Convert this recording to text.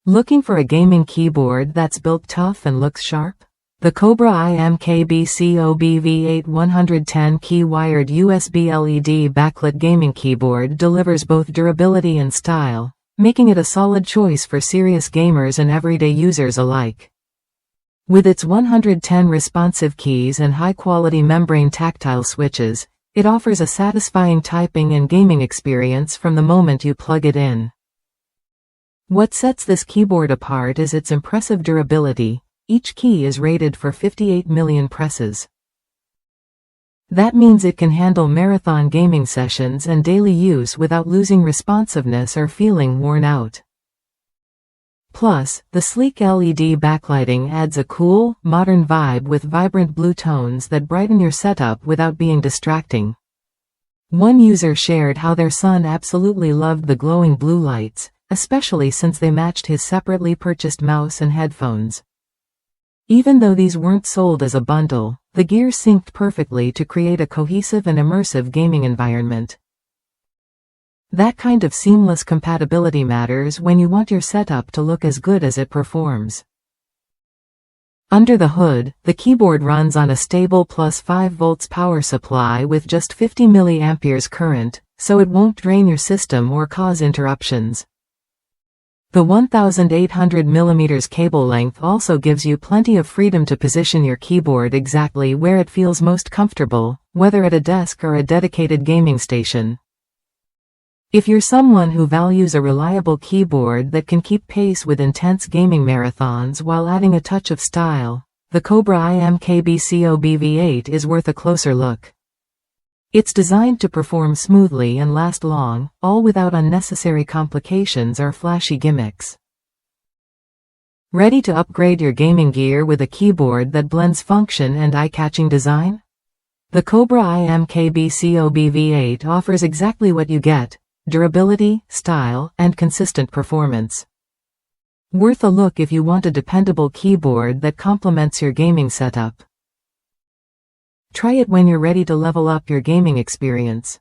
Looking for a gaming keyboard that's built tough and looks sharp? The COBRA IM-KBCOBV8 110-key wired USB LED backlit gaming keyboard delivers both durability and style, making it a solid choice for serious gamers and everyday users alike. With its 110 responsive keys and high-quality membrane tactile switches, it offers a satisfying typing and gaming experience from the moment you plug it in. What sets this keyboard apart is its impressive durability. Each key is rated for 58 million presses. That means it can handle marathon gaming sessions and daily use without losing responsiveness or feeling worn out. Plus, the sleek LED backlighting adds a cool, modern vibe with vibrant blue tones that brighten your setup without being distracting. One user shared how their son absolutely loved the glowing blue lights, especially since they matched his separately purchased mouse and headphones. Even though these weren't sold as a bundle, the gear synced perfectly to create a cohesive and immersive gaming environment. That kind of seamless compatibility matters when you want your setup to look as good as it performs. Under the hood, the keyboard runs on a stable plus 5 volts power supply with just 50 mA current, so it won't drain your system or cause interruptions. The 1800 mm cable length also gives you plenty of freedom to position your keyboard exactly where it feels most comfortable, whether at a desk or a dedicated gaming station. If you're someone who values a reliable keyboard that can keep pace with intense gaming marathons while adding a touch of style, the COBRA IM-KBCOBV8 is worth a closer look. It's designed to perform smoothly and last long, all without unnecessary complications or flashy gimmicks. Ready to upgrade your gaming gear with a keyboard that blends function and eye-catching design? The COBRA IM-KBCOBV8 offers exactly what you get: durability, style, and consistent performance. Worth a look if you want a dependable keyboard that complements your gaming setup. Try it when you're ready to level up your gaming experience.